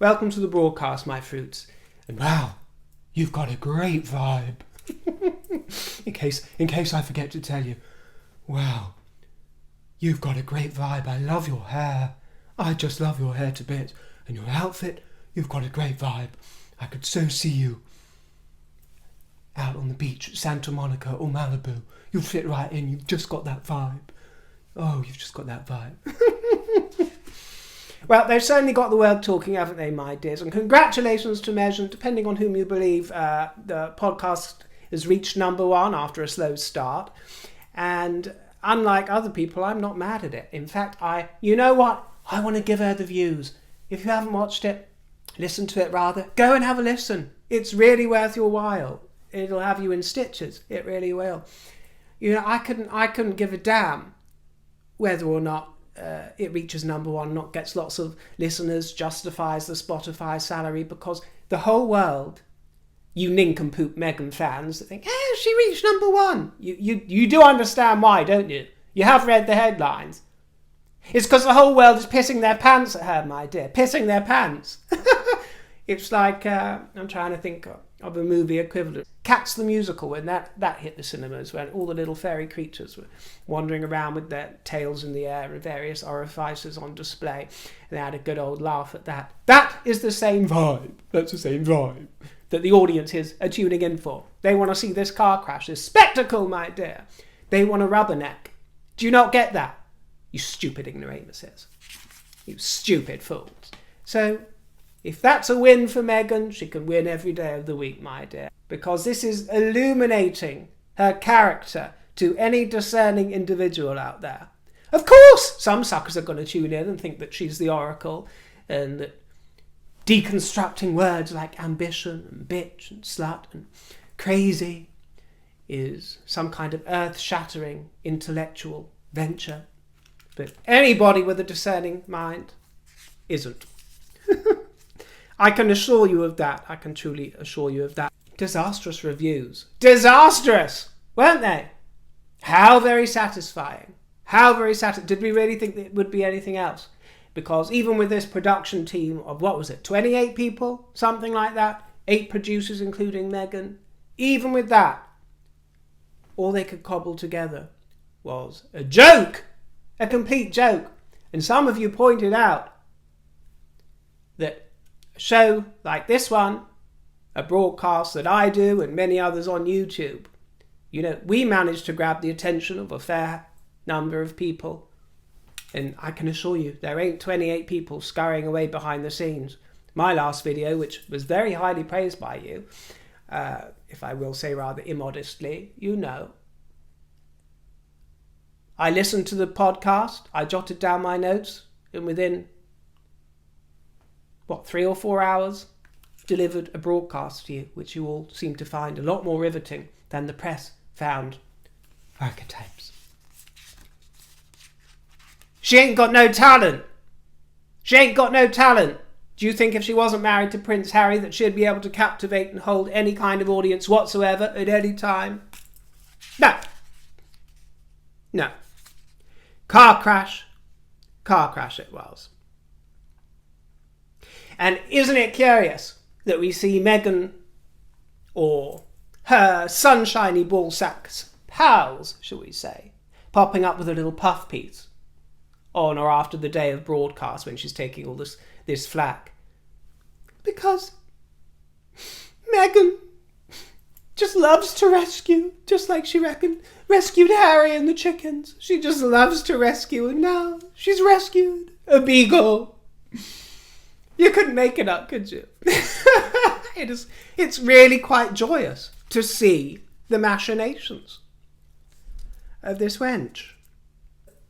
Welcome to the broadcast, my fruits. And wow, you've got a great vibe. in case I forget to tell you, wow, you've got a great vibe. I love your hair. I just love your hair to bits. And your outfit, you've got a great vibe. I could so see you out on the beach at Santa Monica or Malibu. You'll fit right in. You've just got that vibe. Oh, you've just got that vibe. Well, they've certainly got the world talking, haven't they, my dears? And congratulations to Meghan. Depending on whom you believe, the podcast has reached number 1 after a slow start. And unlike other people, I'm not mad at it. In fact, you know what? I want to give her the views. If you haven't watched it, listen to it rather. Go and have a listen. It's really worth your while. It'll have you in stitches. It really will. You know, I couldn't give a damn whether or not it reaches number 1, not gets lots of listeners, justifies the Spotify salary, because the whole world, you nincompoop Meghan fans that think, she reached number 1. You do understand why, don't you? You have read the headlines. It's because the whole world is pissing their pants at her, my dear. Pissing their pants. It's like, I'm trying to think of a movie equivalent. Cats the Musical, when that hit the cinemas, when all the little fairy creatures were wandering around with their tails in the air and various orifices on display. And they had a good old laugh at that. That is the same vibe. That's the same vibe that the audiences are tuning in for. They want to see this car crash, this spectacle, my dear. They want a rubberneck. Do you not get that? You stupid ignoramuses. You stupid fools. So, if that's a win for Meghan, she can win every day of the week, my dear. Because this is illuminating her character to any discerning individual out there. Of course, some suckers are going to tune in and think that she's the oracle, and that deconstructing words like ambition and bitch and slut and crazy is some kind of earth-shattering intellectual venture. But anybody with a discerning mind isn't. I can assure you of that. I can truly assure you of that. Disastrous reviews. Disastrous! Weren't they? How very satisfying. How very satisfying. Did we really think that it would be anything else? Because even with this production team of, 28 people? Something like that. 8 producers, including Meghan. Even with that, all they could cobble together was a joke. A complete joke. And some of you pointed out that a show like this one, a broadcast that I do and many others on YouTube, we managed to grab the attention of a fair number of people. And I can assure you, there ain't 28 people scurrying away behind the scenes. My last video, which was very highly praised by you, if I will say rather immodestly, I listened to the podcast, I jotted down my notes, and within, 3 or 4 hours, delivered a broadcast to you, which you all seem to find a lot more riveting than the press found Archetypes. She ain't got no talent. She ain't got no talent. Do you think if she wasn't married to Prince Harry that she'd be able to captivate and hold any kind of audience whatsoever at any time? No. No. Car crash it was. And isn't it curious that we see Meghan, or her sunshiny ballsack pals, shall we say, popping up with a little puff piece on or after the day of broadcast when she's taking all this flack? Because Meghan just loves to rescue, just like she rescued Harry and the chickens. She just loves to rescue, and now she's rescued a beagle. You couldn't make it up, could you? It's really quite joyous to see the machinations of this wench.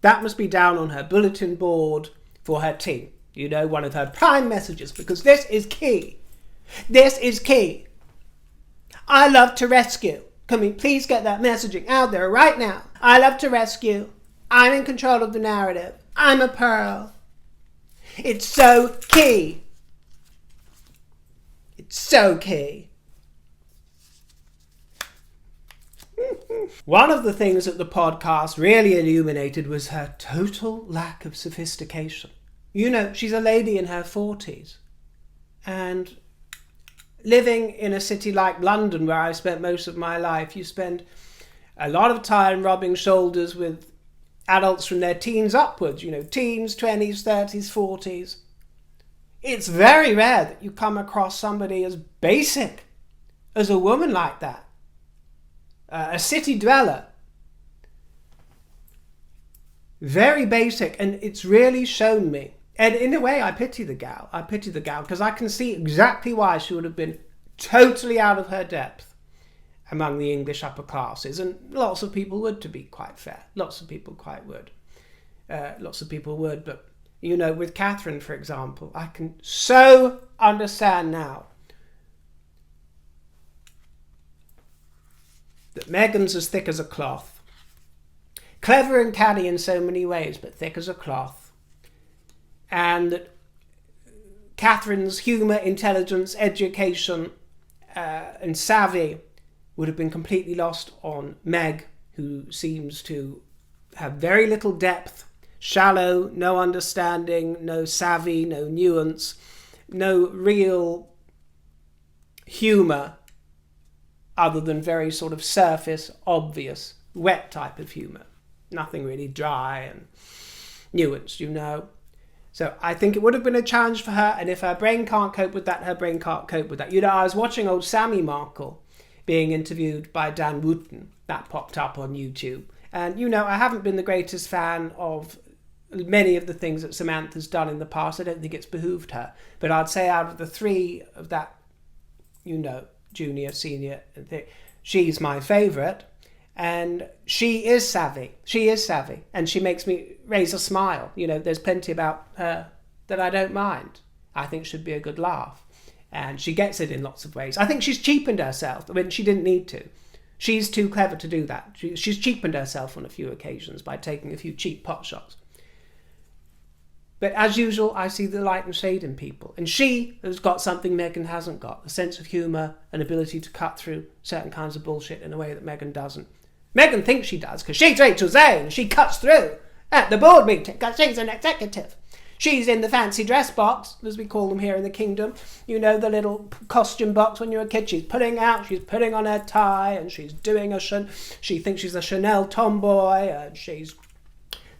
That must be down on her bulletin board for her team. One of her prime messages, because this is key. This is key. I love to rescue. Can we please get that messaging out there right now? I love to rescue. I'm in control of the narrative. I'm a pearl. It's so key. It's so key. One of the things that the podcast really illuminated was her total lack of sophistication. She's a lady in her 40s. And living in a city like London, where I spent most of my life, you spend a lot of time rubbing shoulders with adults from their teens upwards, teens, 20s, 30s, 40s. It's very rare that you come across somebody as basic as a woman like that. A city dweller. Very basic, and it's really shown me. And in a way, I pity the gal. Because I can see exactly why she would have been totally out of her depth among the English upper classes. And lots of people would, to be quite fair. Lots of people would. But, with Catherine, for example, I can so understand now that Meghan's as thick as a cloth. Clever and canny in so many ways, but thick as a cloth. And that Catherine's humour, intelligence, education, and savvy would have been completely lost on Meg, who seems to have very little depth, shallow, no understanding, no savvy, no nuance, no real humour, other than very sort of surface, obvious, wet type of humour. Nothing really dry and nuanced, So I think it would have been a challenge for her, and if her brain can't cope with that, her brain can't cope with that. I was watching old Sammy Markle being interviewed by Dan Wootton. That popped up on YouTube. And, I haven't been the greatest fan of many of the things that Samantha's done in the past. I don't think it's behooved her. But I'd say out of the three of that, junior, senior, she's my favourite. And she is savvy. And she makes me raise a smile. There's plenty about her that I don't mind. I think should be a good laugh. And she gets it in lots of ways. I think she's cheapened herself. She didn't need to. She's too clever to do that. She's cheapened herself on a few occasions by taking a few cheap pot shots. But as usual, I see the light and shade in people. And she has got something Meghan hasn't got. A sense of humour, an ability to cut through certain kinds of bullshit in a way that Meghan doesn't. Meghan thinks she does, because she's Rachel Zane, and she cuts through at the board meeting, because she's an executive. She's in the fancy dress box, as we call them here in the kingdom. The little costume box when you're a kid. She's putting on her tie, and she's doing she thinks she's a Chanel tomboy, and she's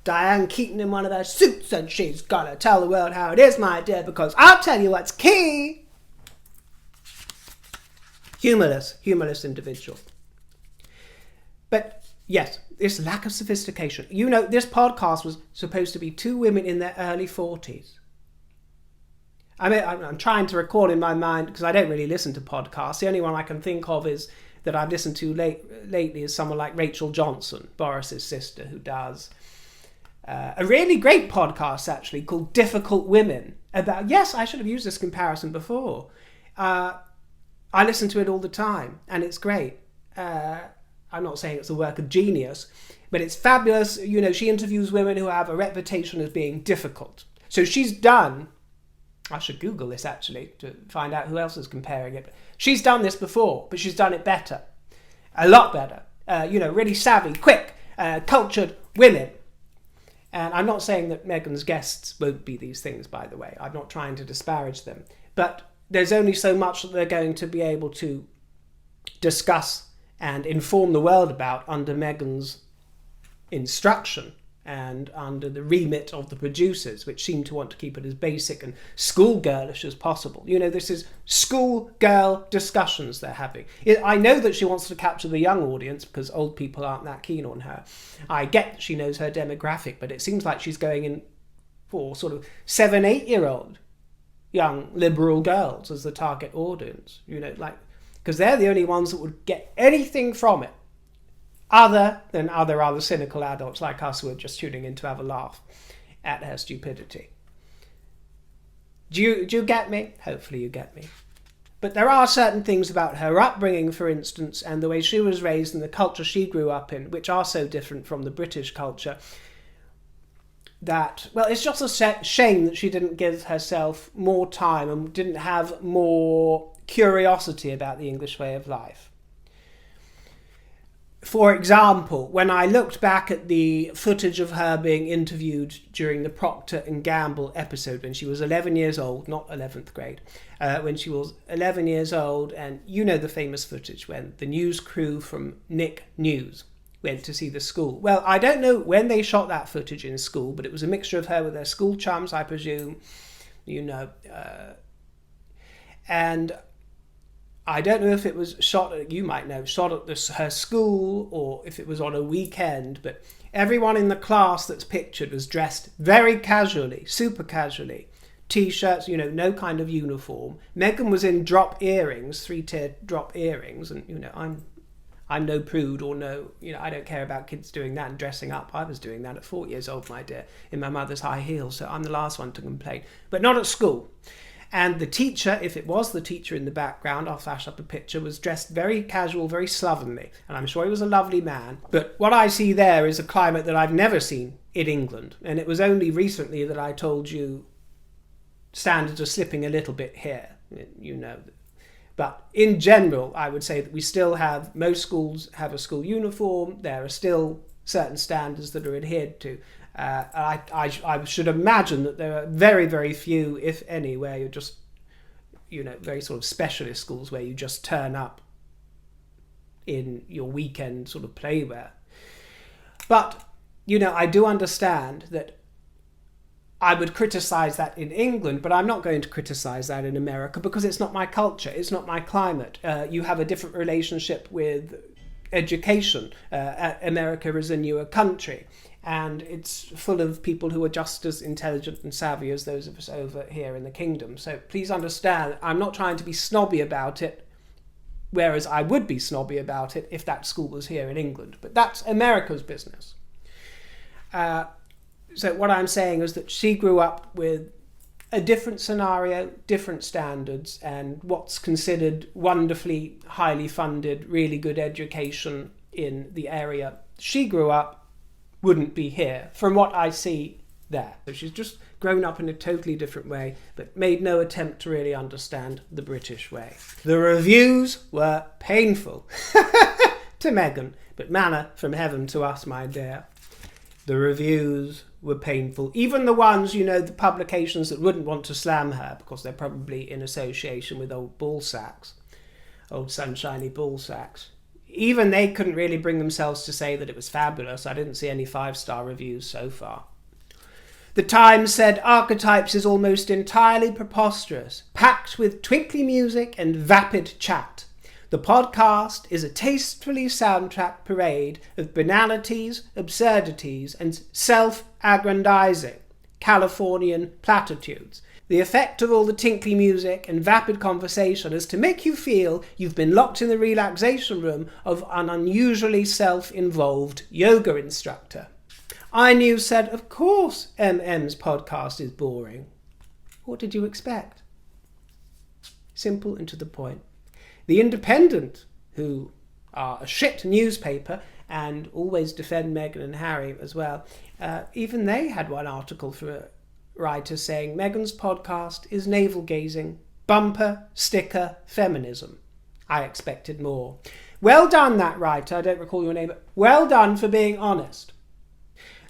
Diane Keaton in one of their suits, and she's got to tell the world how it is, my dear, because I'll tell you what's key. Humorless individual. But yes, this lack of sophistication. This podcast was supposed to be two women in their early 40s. I'm trying to recall in my mind, because I don't really listen to podcasts. The only one I can think of is that I've listened to lately is someone like Rachel Johnson, Boris's sister, who does a really great podcast, actually, called Difficult Women. Yes, I should have used this comparison before. I listen to it all the time, and it's great. I'm not saying it's a work of genius, but it's fabulous. She interviews women who have a reputation as being difficult. So she's done, I should Google this actually to find out who else is comparing it. She's done this before, but she's done it better. A lot better. Really savvy, quick, cultured women. And I'm not saying that Meghan's guests won't be these things, by the way. I'm not trying to disparage them. But there's only so much that they're going to be able to discuss and inform the world about under Meghan's instruction and under the remit of the producers, which seem to want to keep it as basic and schoolgirlish as possible. This is schoolgirl discussions they're having. I know that she wants to capture the young audience because old people aren't that keen on her. I get that she knows her demographic, but it seems like she's going in for sort of 7-8-year-old young liberal girls as the target audience, because they're the only ones that would get anything from it other than other cynical adults like us who are just tuning in to have a laugh at her stupidity. Do you get me? Hopefully you get me. But there are certain things about her upbringing, for instance, and the way she was raised and the culture she grew up in, which are so different from the British culture, that, it's just a shame that she didn't give herself more time and didn't have more curiosity about the English way of life. For example, when I looked back at the footage of her being interviewed during the Procter and Gamble episode when she was 11 years old, not 11th grade, when she was 11 years old, and you know the famous footage when the news crew from Nick News went to see the school. Well, I don't know when they shot that footage in school, but it was a mixture of her with her school chums, I presume, and I don't know if it was shot at, you might know, shot at her school or if it was on a weekend, but everyone in the class that's pictured was dressed very casually, super casually. T-shirts, no kind of uniform. Meghan was in drop earrings, 3-tier drop earrings, and I'm no prude or I don't care about kids doing that and dressing up. I was doing that at 4 years old, my dear, in my mother's high heels, so I'm the last one to complain. But not at school. And the teacher, if it was the teacher in the background, I'll flash up a picture, was dressed very casual, very slovenly. And I'm sure he was a lovely man. But what I see there is a climate that I've never seen in England. And it was only recently that I told you standards are slipping a little bit here, But in general, I would say that we still have, most schools have a school uniform. There are still certain standards that are adhered to. I should imagine that there are very, very few, if any, where you're just, very sort of specialist schools where you just turn up in your weekend sort of playwear. But, I do understand that I would criticize that in England, but I'm not going to criticize that in America because it's not my culture, it's not my climate. You have a different relationship with education. America is a newer country. And it's full of people who are just as intelligent and savvy as those of us over here in the kingdom. So please understand, I'm not trying to be snobby about it, whereas I would be snobby about it if that school was here in England. But that's America's business. So what I'm saying is that she grew up with a different scenario, different standards, and what's considered wonderfully highly funded, really good education in the area she grew up wouldn't be here, from what I see there. So she's just grown up in a totally different way, but made no attempt to really understand the British way. The reviews were painful to Meghan, but manna from heaven to us, my dear. The reviews were painful. Even the ones, the publications that wouldn't want to slam her because they're probably in association with old ball sacks, old sunshiny ball sacks. Even they couldn't really bring themselves to say that it was fabulous. I didn't see any 5-star reviews so far. The Times said Archetypes is almost entirely preposterous, packed with twinkly music and vapid chat. The podcast is a tastefully soundtracked parade of banalities, absurdities, and self-aggrandizing Californian platitudes. The effect of all the tinkly music and vapid conversation is to make you feel you've been locked in the relaxation room of an unusually self-involved yoga instructor. iNews said, of course MM's podcast is boring. What did you expect? Simple and to the point. The Independent, who are a shit newspaper and always defend Meghan and Harry as well, even they had one article for a writer saying Meghan's podcast is navel-gazing, bumper sticker feminism. I expected more. Well done, that writer. I don't recall your name, but well done for being honest.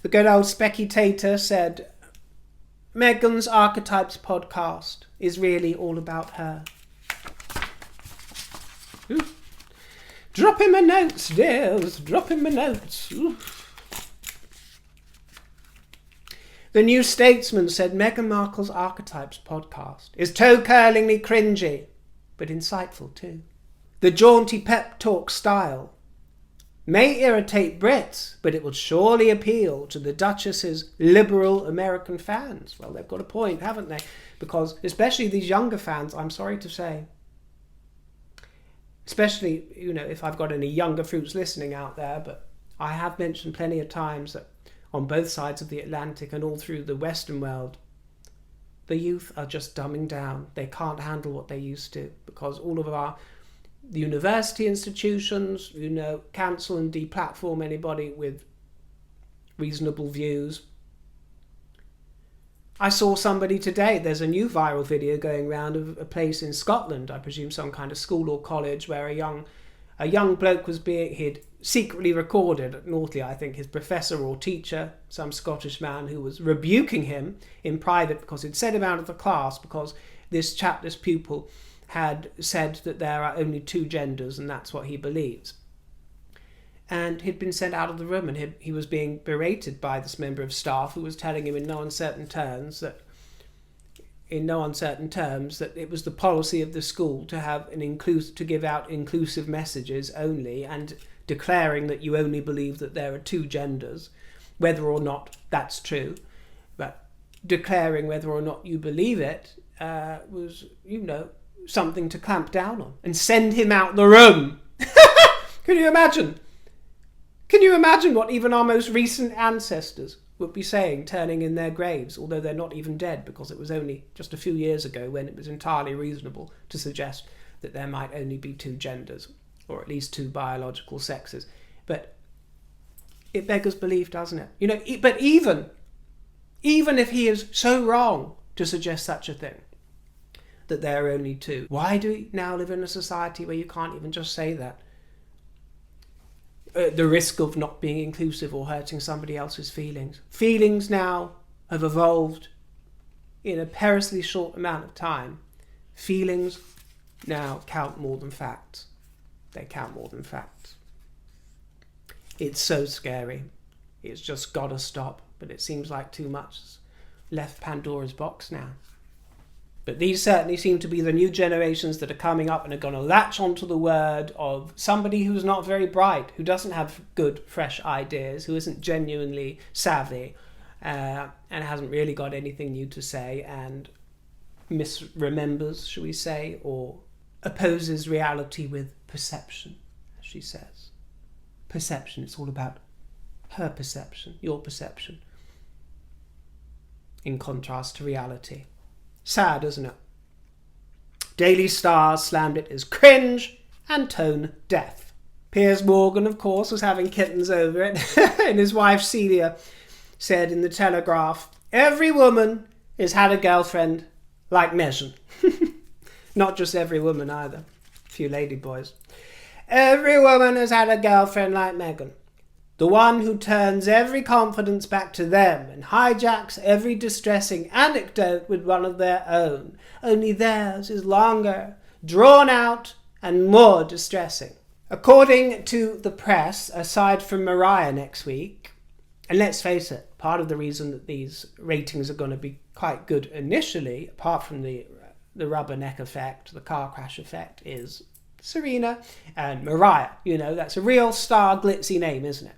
The good old speculator said Meghan's Archetypes podcast is really all about her. Ooh. Drop in my notes, dears. Drop in my notes. Ooh. The New Statesman said Meghan Markle's Archetypes podcast is toe-curlingly cringy, but insightful too. The jaunty pep talk style may irritate Brits, but it will surely appeal to the Duchess's liberal American fans. Well, they've got a point, haven't they? Because especially these younger fans, I'm sorry to say, especially, if I've got any younger fruits listening out there, but I have mentioned plenty of times that on both sides of the Atlantic and all through the Western world, the youth are just dumbing down. They can't handle what they used to because all of our university institutions, cancel and deplatform anybody with reasonable views. I saw somebody today, there's a new viral video going around of a place in Scotland, I presume some kind of school or college, where a young bloke was he'd secretly recorded at Northleigh, I think, his professor or teacher, some Scottish man, who was rebuking him in private because he'd set him out of the class because this pupil had said that there are only two genders and that's what he believes. And he'd been sent out of the room, and he was being berated by this member of staff who was telling him in no uncertain terms that it was the policy of the school to have to give out inclusive messages only, and declaring that you only believe that there are two genders, whether or not that's true. But declaring whether or not you believe it was, something to clamp down on and send him out the room. Can you imagine? Can you imagine what even our most recent ancestors would be saying, turning in their graves, although they're not even dead, because it was only just a few years ago when it was entirely reasonable to suggest that there might only be two genders, or at least two biological sexes. But it beggars belief, doesn't it? But even if he is so wrong to suggest such a thing, that there are only two, why do we now live in a society where you can't even just say that? The risk of not being inclusive or hurting somebody else's feelings. Feelings now have evolved in a perilously short amount of time. Feelings now count more than facts. They count more than facts. It's so scary. It's just got to stop. But it seems like too much has left Pandora's box now. But these certainly seem to be the new generations that are coming up and are going to latch onto the word of somebody who's not very bright, who doesn't have good, fresh ideas, who isn't genuinely savvy, and hasn't really got anything new to say, and misremembers, shall we say, or opposes reality with perception, as she says. Perception, it's all about her perception, your perception, in contrast to reality. Sad, isn't it? Daily Star slammed it as cringe and tone deaf. Piers Morgan, of course, was having kittens over it, and his wife Celia said in the Telegraph, "Every woman has had a girlfriend like Meghan." Not just every woman either. A few ladyboys. Every woman has had a girlfriend like Meghan. The one who turns every confidence back to them and hijacks every distressing anecdote with one of their own. Only theirs is longer, drawn out, and more distressing. According to the press, aside from Mariah next week, and let's face it, part of the reason that these ratings are going to be quite good initially, apart from the rubberneck effect, the car crash effect, is Serena and Mariah. That's a real star glitzy name, isn't it?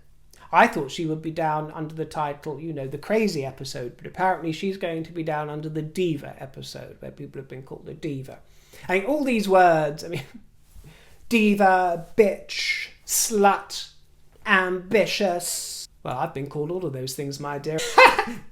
I thought she would be down under the title, the crazy episode, but apparently she's going to be down under the diva episode, where people have been called a diva. All these words, diva, bitch, slut, ambitious. Well, I've been called all of those things, my dear.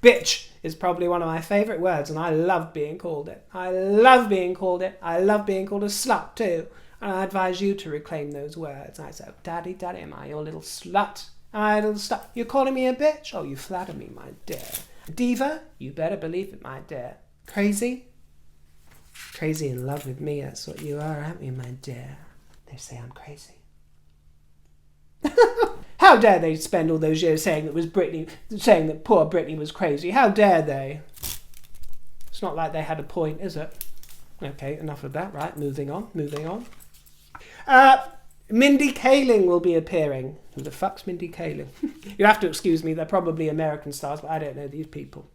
Bitch is probably one of my favourite words, and I love being called it. I love being called it. I love being called a slut too. And I advise you to reclaim those words. I say, Daddy, am I your little slut? You're calling me a bitch? Oh, you flatter me, my dear. Diva? You better believe it, my dear. Crazy? Crazy in love with me, that's what you are, aren't you, my dear? They say I'm crazy. How dare they spend all those years saying that poor Britney was crazy? How dare they? It's not like they had a point, is it? Okay, enough of that, right? Moving on. Mindy Kaling will be appearing. Who the fuck's Mindy Kaling? You have to excuse me, they're probably American stars, but I don't know these people.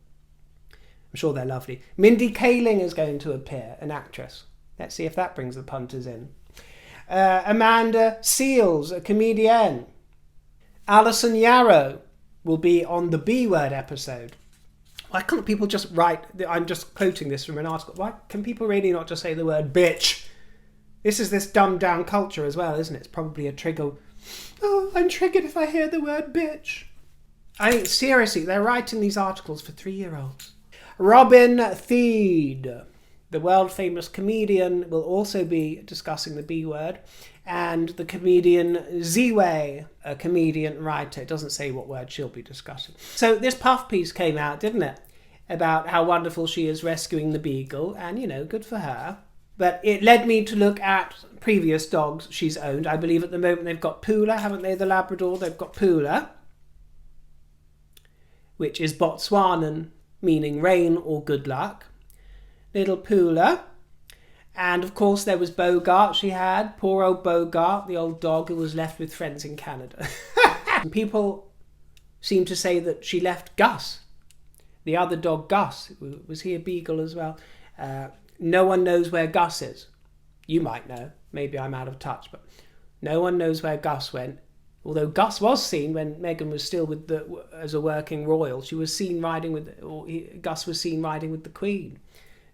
I'm sure they're lovely. Mindy Kaling is going to appear, an actress. Let's see if that brings the punters in. Amanda Seales, a comedian. Alison Yarrow will be on the B-word episode. Why can't people just write... I'm just quoting this from an article. Why can people really not just say the word bitch? This is this dumbed down culture as well, isn't it? It's probably a trigger. Oh, I'm triggered if I hear the word bitch. Seriously, they're writing these articles for 3-year-olds. Robin Thede, the world-famous comedian, will also be discussing the B-word. And the comedian Ziwe, a comedian writer. It doesn't say what word she'll be discussing. So this puff piece came out, didn't it? About how wonderful she is rescuing the beagle. And, good for her. But it led me to look at previous dogs she's owned. I believe at the moment they've got Pula, haven't they? The Labrador, they've got Pula, which is Botswanan, meaning rain or good luck. Little Pula. And of course there was Bogart she had. Poor old Bogart, the old dog who was left with friends in Canada. People seem to say that she left Gus, the other dog Gus. Was he a beagle as well? No one knows where Gus is. You might know. Maybe I'm out of touch, but no one knows where Gus went. Although Gus was seen when Meghan was still as a working royal. She was seen riding with, Gus was seen riding with the Queen.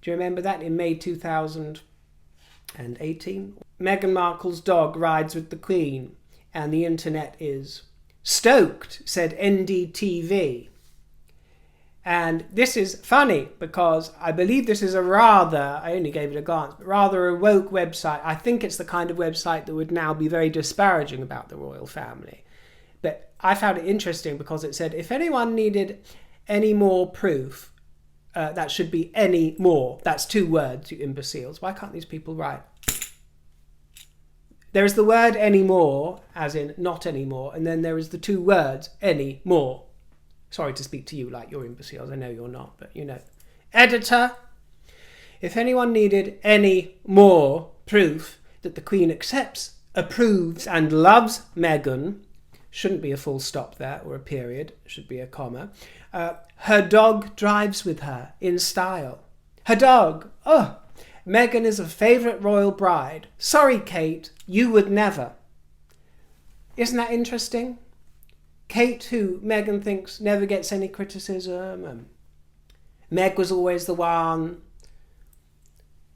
Do you remember that in May 2018? Meghan Markle's dog rides with the Queen, and the internet is stoked, said NDTV. And this is funny because I believe this is I only gave it a glance, but rather a woke website. I think it's the kind of website that would now be very disparaging about the royal family. But I found it interesting because it said, if anyone needed any more proof, that should be any more. That's 2 words, you imbeciles. Why can't these people write? There is the word anymore, as in not anymore, and then there is the 2 words, any more. Sorry to speak to you like you're imbeciles. I know you're not, but you know. Editor, if anyone needed any more proof that the Queen accepts, approves and loves Meghan, shouldn't be a full stop there or a period, should be a comma. Her dog drives with her in style. Her dog, Meghan is a favourite royal bride. Sorry, Kate, you would never. Isn't that interesting? Kate, who Meghan thinks never gets any criticism. Meg was always the one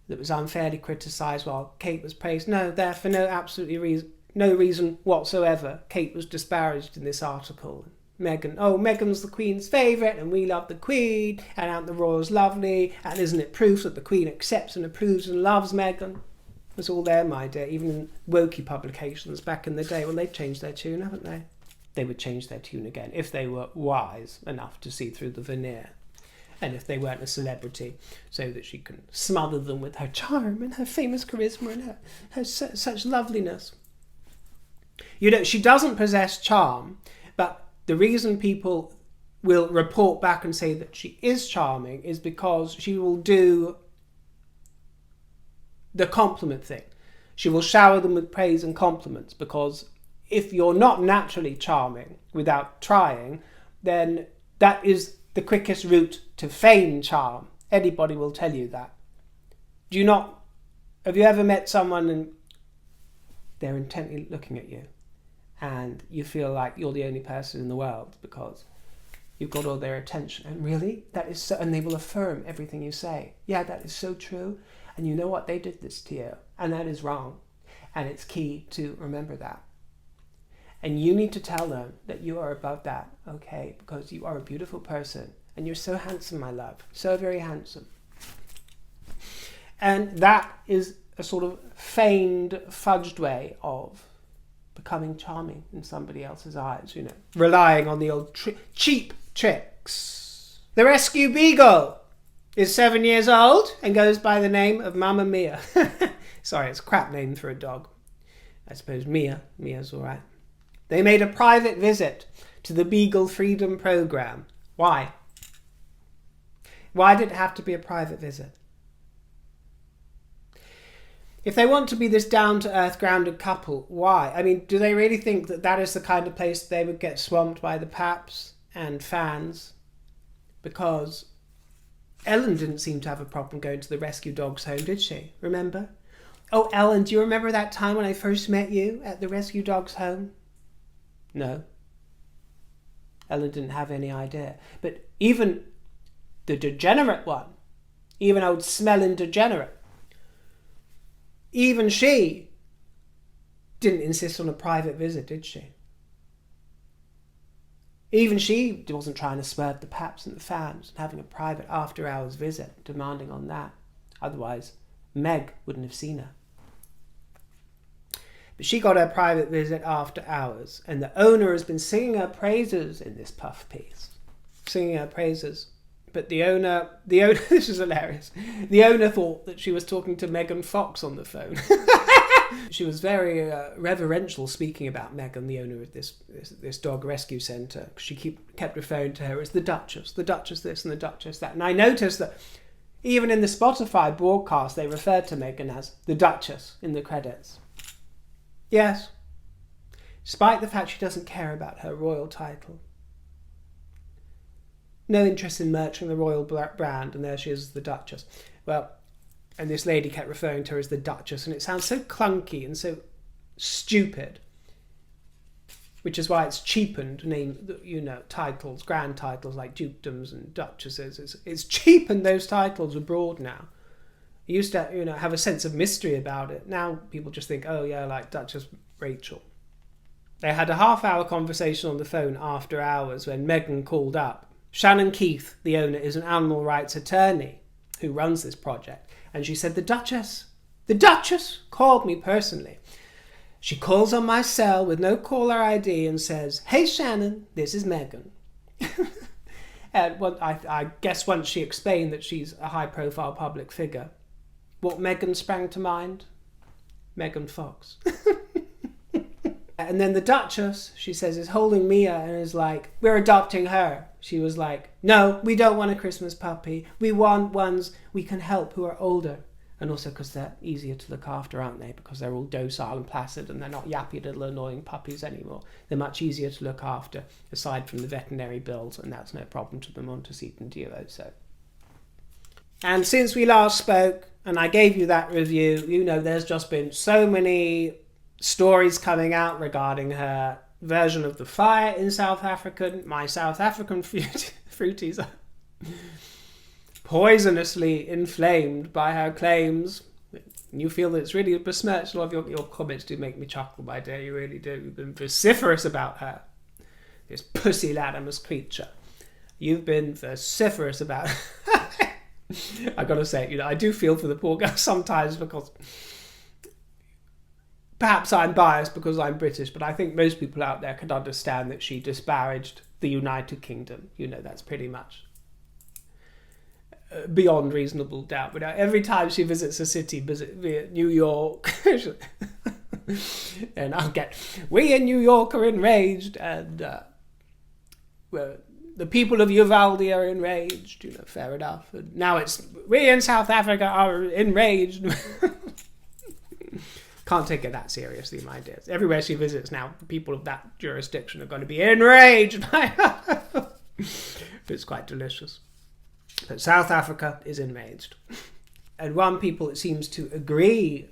that was unfairly criticised while Kate was praised. No, therefore no reason whatsoever Kate was disparaged in this article. Meghan's the Queen's favourite and we love the Queen and aren't the royals lovely and isn't it proof that the Queen accepts and approves and loves Meghan? It was all there, my dear, even in wokey publications back in the day. Well, they've changed their tune, haven't they? They would change their tune again if they were wise enough to see through the veneer and if they weren't a celebrity, so that she can smother them with her charm and her famous charisma and her such loveliness. You know, she doesn't possess charm, but the reason people will report back and say that she is charming is because she will do the compliment thing. She will shower them with praise and compliments, because if you're not naturally charming without trying, then that is the quickest route to feign charm. Anybody will tell you that. Have you ever met someone and they're intently looking at you and you feel like you're the only person in the world because you've got all their attention? And really? That is so, and they will affirm everything you say. Yeah, that is so true. And you know what? They did this to you. And that is wrong. And it's key to remember that. And you need to tell them that you are above that, okay? Because you are a beautiful person. And you're so handsome, my love. So very handsome. And that is a sort of feigned, fudged way of becoming charming in somebody else's eyes, you know. Relying on the old cheap tricks. The rescue beagle is 7 years old and goes by the name of Mamma Mia. Sorry, it's a crap name for a dog. I suppose Mia's all right. They made a private visit to the Beagle Freedom Programme. Why? Why did it have to be a private visit? If they want to be this down-to-earth, grounded couple, why? I mean, do they really think that that is the kind of place they would get swamped by the paps and fans? Because Ellen didn't seem to have a problem going to the rescue dog's home, did she? Remember? Oh, Ellen, do you remember that time when I first met you at the rescue dog's home? No. Ellen didn't have any idea. But even the degenerate one, even old smelling degenerate, even she didn't insist on a private visit, did she? Even she wasn't trying to swerve the paps and the fans and having a private after-hours visit, demanding on that. Otherwise, Meg wouldn't have seen her. But she got her private visit after hours, and the owner has been singing her praises in this puff piece. Singing her praises but the owner, this is hilarious. The owner thought that she was talking to Megan Fox on the phone. She was very reverential speaking about Meghan, the owner of this dog rescue centre. She kept referring to her as the Duchess this and the Duchess that. And I noticed that even in the Spotify broadcast, they referred to Meghan as the Duchess in the credits. Yes, despite the fact she doesn't care about her royal title. No interest in nurturing the royal brand, and there she is, the Duchess. Well, and this lady kept referring to her as the Duchess, and it sounds so clunky and so stupid, which is why it's cheapened titles, grand titles like dukedoms and duchesses. It's cheapened those titles abroad now. You used to, have a sense of mystery about it. Now people just think, oh yeah, like Duchess Rachel. They had a half-hour conversation on the phone after hours when Meghan called up. Shannon Keith, the owner, is an animal rights attorney who runs this project. And she said, the Duchess called me personally. She calls on my cell with no caller ID and says, hey Shannon, this is Meghan. And I guess once she explained that she's a high-profile public figure, what Meghan sprang to mind? Megan Fox. And then the Duchess, she says, is holding Mia and is like, we're adopting her. She was like, no, we don't want a Christmas puppy. We want ones we can help who are older. And also because they're easier to look after, aren't they? Because they're all docile and placid and they're not yappy little annoying puppies anymore. They're much easier to look after, aside from the veterinary bills, and that's no problem to the Montecito duo. So. And since we last spoke, and I gave you that review, there's just been so many stories coming out regarding her version of the fire in South Africa. My South African fruities are poisonously inflamed by her claims. You feel that it's really a besmirch. A lot of your comments do make me chuckle, my dear. You really do. You've been vociferous about her. This pusillanimous creature. You've been vociferous about her. I gotta say, I do feel for the poor girl sometimes, because perhaps I'm biased because I'm British, but I think most people out there can understand that she disparaged the United Kingdom. That's pretty much beyond reasonable doubt. But every time she visits a city, visit New York, and I'll get, we in New York are enraged, and the people of Uvalde are enraged, fair enough. And now it's, we in South Africa are enraged. Can't take it that seriously, my dears. Everywhere she visits now, the people of that jurisdiction are going to be enraged by her. It's quite delicious. But South Africa is enraged. And one people that seems to agree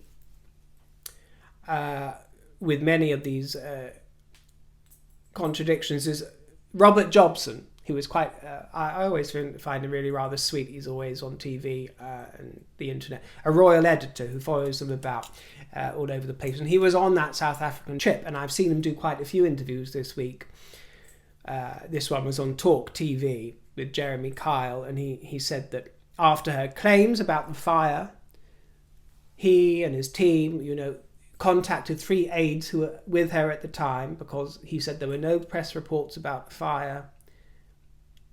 with many of these contradictions is Robert Jobson, who is quite, I always find him really rather sweet. He's always on TV and the internet. A royal editor who follows them about all over the place. And he was on that South African trip, and I've seen him do quite a few interviews this week. This one was on Talk TV with Jeremy Kyle, and he said that after her claims about the fire, he and his team, contacted 3 aides who were with her at the time, because he said there were no press reports about the fire,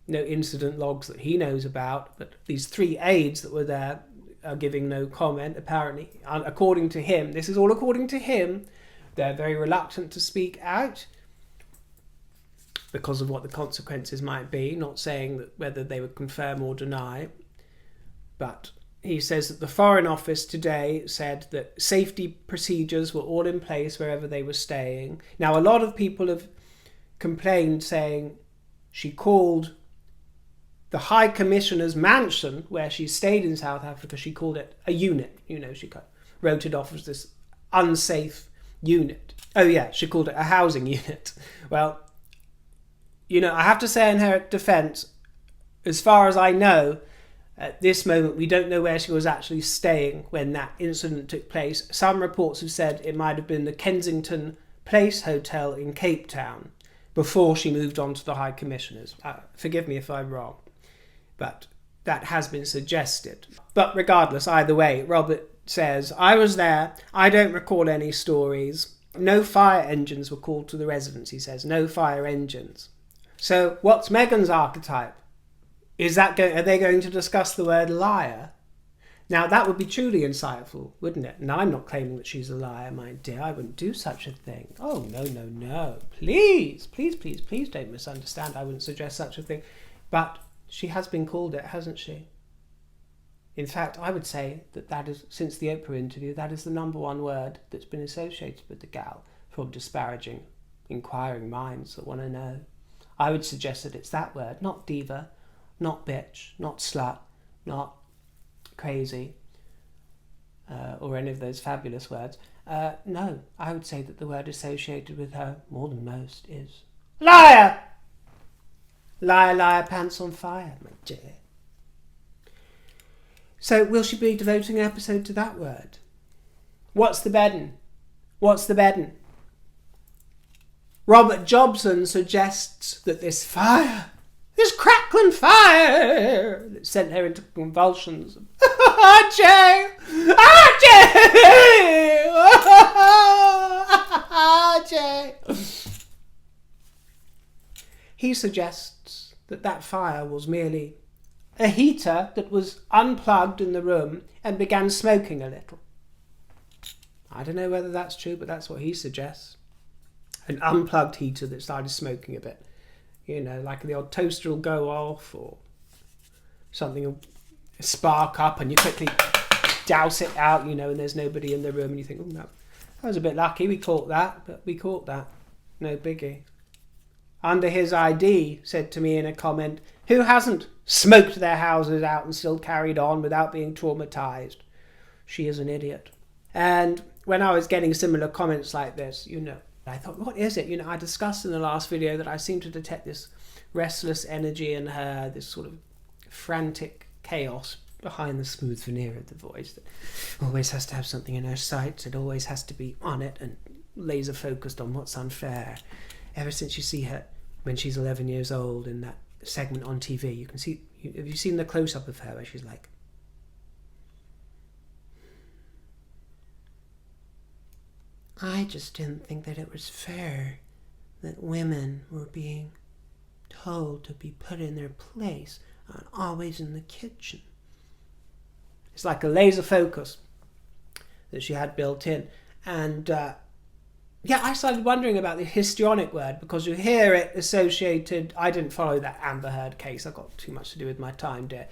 no incident logs that he knows about, but these 3 aides that were there are giving no comment. Apparently, according to him, this is all according to him, they're very reluctant to speak out because of what the consequences might be, not saying that whether they would confirm or deny. But he says that the Foreign Office today said that safety procedures were all in place wherever they were staying. Now, a lot of people have complained, saying she called the High Commissioner's mansion, where she stayed in South Africa, she called it a unit. She wrote it off as this unsafe unit. Oh yeah, she called it a housing unit. Well, I have to say in her defence, as far as I know, at this moment, we don't know where she was actually staying when that incident took place. Some reports have said it might have been the Kensington Place Hotel in Cape Town before she moved on to the High Commissioner's. Forgive me if I'm wrong, but that has been suggested. But regardless, either way, Robert says, I was there. I don't recall any stories. No fire engines were called to the residence, he says. No fire engines. So what's Meghan's archetype? Are they going to discuss the word liar? Now, that would be truly insightful, wouldn't it? And I'm not claiming that she's a liar, my dear. I wouldn't do such a thing. Oh, no. Please don't misunderstand. I wouldn't suggest such a thing. But she has been called it, hasn't she? In fact, I would say that is, since the Oprah interview, that is the number one word that's been associated with the gal from disparaging, inquiring minds that want to know. I would suggest that it's that word, not diva, not bitch, not slut, not crazy, or any of those fabulous words. No, I would say that the word associated with her more than most is liar! Liar, pants on fire, my dear. So will she be devoting an episode to that word? What's the bedding? Robert Jobson suggests that this crackling fire that sent her into convulsions. Archie! He suggests that fire was merely a heater that was unplugged in the room and began smoking a little. I don't know whether that's true, but that's what he suggests. An unplugged heater that started smoking a bit. You know, like the odd toaster will go off or something will spark up and you quickly douse it out, and there's nobody in the room and you think, oh, no, that was a bit lucky, we caught that. No biggie. Under his ID, said to me in a comment, who hasn't smoked their houses out and still carried on without being traumatised? She is an idiot. And when I was getting similar comments like this, I thought, what is it? I discussed in the last video that I seem to detect this restless energy in her, this sort of frantic chaos behind the smooth veneer of the voice that always has to have something in her sights. It always has to be on it and laser focused on what's unfair. Ever since you see her when she's 11 years old in that segment on TV, you can see, have you seen the close-up of her where she's like, I just didn't think that it was fair that women were being told to be put in their place and always in the kitchen. It's like a laser focus that she had built in. And I started wondering about the histrionic word because you hear it associated. I didn't follow that Amber Heard case. I got too much to do with my time there.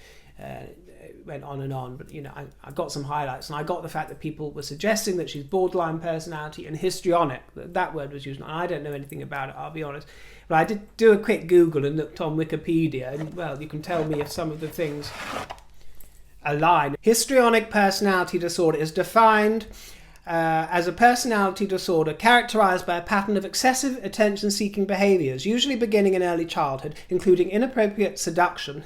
It went on and on, but I got some highlights, and I got the fact that people were suggesting that she's borderline personality and histrionic. That word was used, and I don't know anything about it, I'll be honest. But I did do a quick Google and looked on Wikipedia, and well, you can tell me if some of the things align. Histrionic personality disorder is defined as a personality disorder characterized by a pattern of excessive attention-seeking behaviors, usually beginning in early childhood, including inappropriate seduction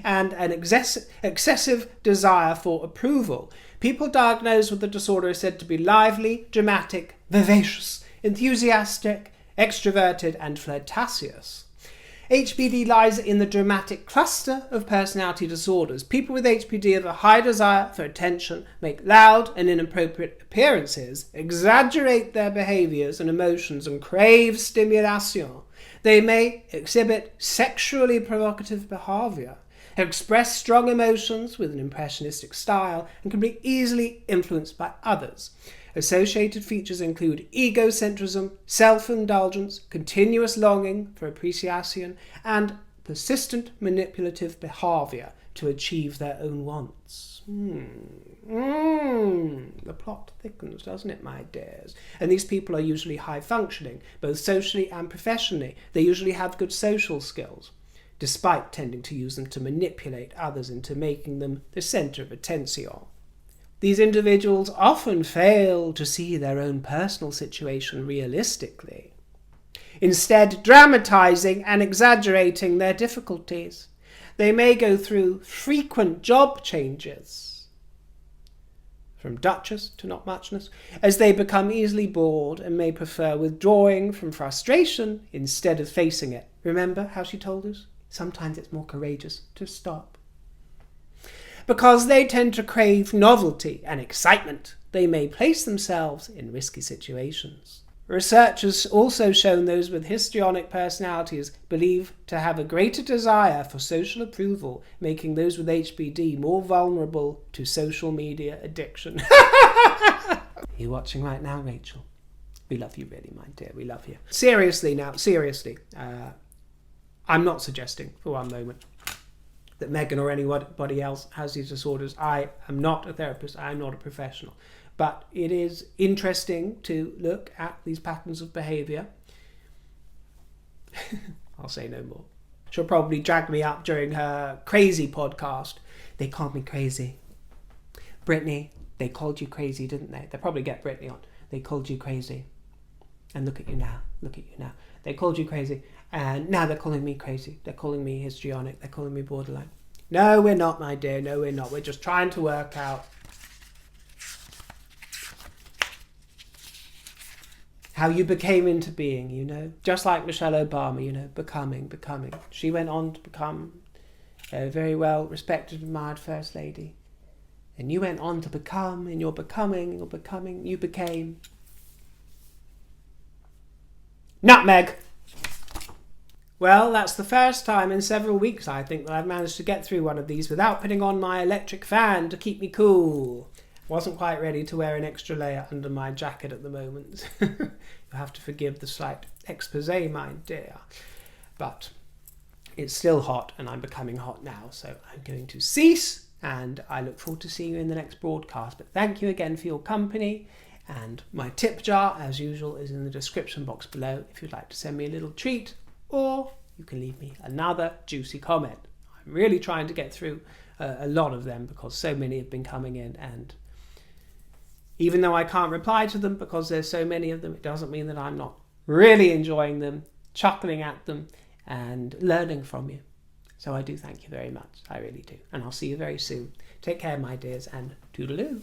and an excessive desire for approval. People diagnosed with the disorder are said to be lively, dramatic, vivacious, enthusiastic, extroverted, and flirtatious. HPD lies in the dramatic cluster of personality disorders. People with HPD have a high desire for attention, make loud and inappropriate appearances, exaggerate their behaviors and emotions, and crave stimulation. They may exhibit sexually provocative behavior, express strong emotions with an impressionistic style, and can be easily influenced by others. Associated features include egocentrism, self-indulgence, continuous longing for appreciation, and persistent manipulative behaviour to achieve their own wants. The plot thickens, doesn't it, my dears? And these people are usually high-functioning, both socially and professionally. They usually have good social skills, despite tending to use them to manipulate others into making them the centre of attention. These individuals often fail to see their own personal situation realistically, instead dramatising and exaggerating their difficulties. They may go through frequent job changes, from duchess to not muchness, as they become easily bored and may prefer withdrawing from frustration instead of facing it. Remember how she told us? Sometimes it's more courageous to stop. Because they tend to crave novelty and excitement, they may place themselves in risky situations. Research has also shown those with histrionic personalities believe to have a greater desire for social approval, making those with HBD more vulnerable to social media addiction. You're watching right now, Rachel. We love you really, my dear. We love you. Seriously. I'm not suggesting for one moment that Meghan or anybody else has these disorders. I am not a therapist. I am not a professional. But it is interesting to look at these patterns of behaviour. I'll say no more. She'll probably drag me up during her crazy podcast. They called me crazy. Brittany, they called you crazy, didn't they? They'll probably get Brittany on. They called you crazy. And look at you now. Look at you now. They called you crazy. And now they're calling me crazy. They're calling me histrionic. They're calling me borderline. No, we're not, my dear. No, we're not. We're just trying to work out how you became into being, you know. Just like Michelle Obama, you know, becoming. She went on to become a very well respected, admired First Lady. And you went on to become, and you became nutmeg. Well, that's the first time in several weeks, I think, that I've managed to get through one of these without putting on my electric fan to keep me cool. Wasn't quite ready to wear an extra layer under my jacket at the moment. You'll have to forgive the slight expose, my dear. But it's still hot, and I'm becoming hot now, so I'm going to cease, and I look forward to seeing you in the next broadcast. But thank you again for your company, and my tip jar, as usual, is in the description box below if you'd like to send me a little treat, or you can leave me another juicy comment. I'm really trying to get through a lot of them because so many have been coming in, and even though I can't reply to them because there's so many of them, it doesn't mean that I'm not really enjoying them, chuckling at them, and learning from you. So I do thank you very much. I really do. And I'll see you very soon. Take care, my dears, and toodaloo.